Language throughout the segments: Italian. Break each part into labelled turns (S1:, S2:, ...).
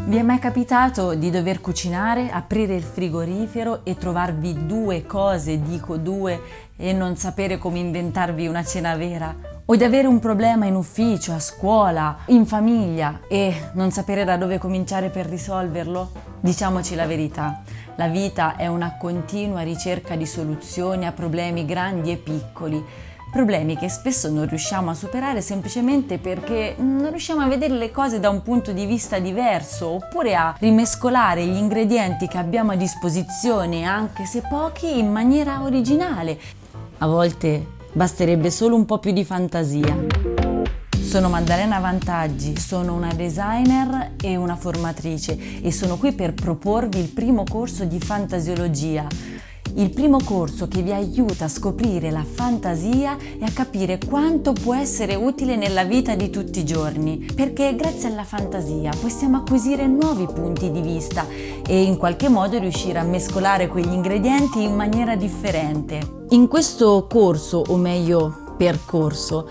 S1: Vi è mai capitato di dover cucinare, aprire il frigorifero e trovarvi due cose, dico due, e non sapere come inventarvi una cena vera? O di avere un problema in ufficio, a scuola, in famiglia e non sapere da dove cominciare per risolverlo? Diciamoci la verità, la vita è una continua ricerca di soluzioni a problemi grandi e piccoli. Problemi che spesso non riusciamo a superare semplicemente perché non riusciamo a vedere le cose da un punto di vista diverso, oppure a rimescolare gli ingredienti che abbiamo a disposizione, anche se pochi, in maniera originale. A volte basterebbe solo un po' più di fantasia. Sono Maddalena Vantaggi, sono una designer e una formatrice e sono qui per proporvi il primo corso di fantasiologia. Il primo corso che vi aiuta a scoprire la fantasia e a capire quanto può essere utile nella vita di tutti i giorni, perché grazie alla fantasia possiamo acquisire nuovi punti di vista e in qualche modo riuscire a mescolare quegli ingredienti in maniera differente. In questo corso, o meglio percorso,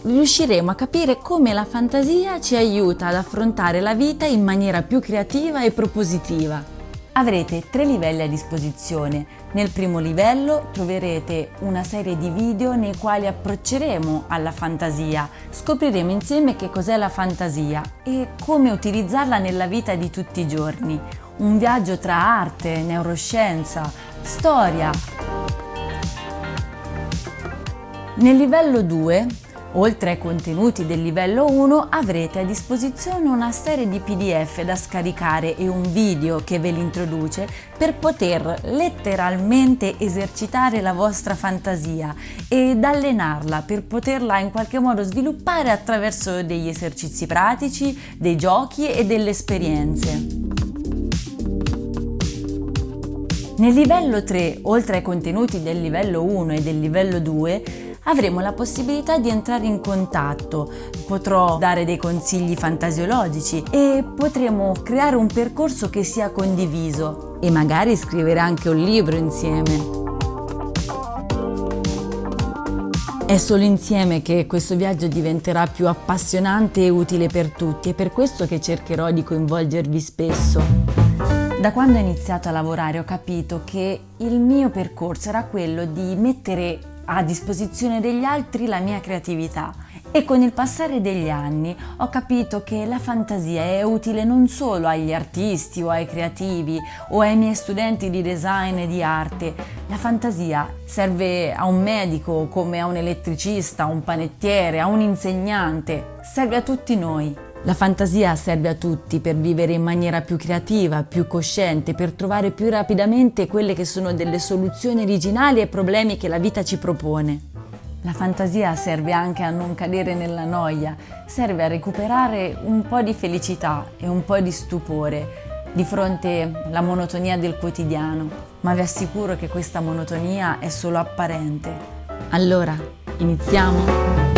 S1: riusciremo a capire come la fantasia ci aiuta ad affrontare la vita in maniera più creativa e propositiva. Avrete 3 livelli a disposizione. Nel primo livello troverete una serie di video nei quali approcceremo alla fantasia, scopriremo insieme che cos'è la fantasia e come utilizzarla nella vita di tutti i giorni. Un viaggio tra arte, neuroscienza, storia. Nel livello 2, oltre ai contenuti del livello 1, avrete a disposizione una serie di PDF da scaricare e un video che ve li introduce per poter letteralmente esercitare la vostra fantasia ed allenarla, per poterla in qualche modo sviluppare attraverso degli esercizi pratici, dei giochi e delle esperienze. Nel livello 3, oltre ai contenuti del livello 1 e del livello 2, avremo la possibilità di entrare in contatto, potrò dare dei consigli fantasiologici e potremo creare un percorso che sia condiviso e magari scrivere anche un libro insieme. È solo insieme che questo viaggio diventerà più appassionante e utile per tutti, è per questo che cercherò di coinvolgervi spesso. Da quando ho iniziato a lavorare ho capito che il mio percorso era quello di mettere a disposizione degli altri la mia creatività e con il passare degli anni ho capito che la fantasia è utile non solo agli artisti o ai creativi o ai miei studenti di design e di arte. La fantasia serve a un medico come a un elettricista, a un panettiere, a un insegnante, serve a tutti noi. La fantasia serve a tutti per vivere in maniera più creativa, più cosciente, per trovare più rapidamente quelle che sono delle soluzioni originali ai problemi che la vita ci propone. La fantasia serve anche a non cadere nella noia, serve a recuperare un po' di felicità e un po' di stupore di fronte alla monotonia del quotidiano, ma vi assicuro che questa monotonia è solo apparente. Allora, iniziamo?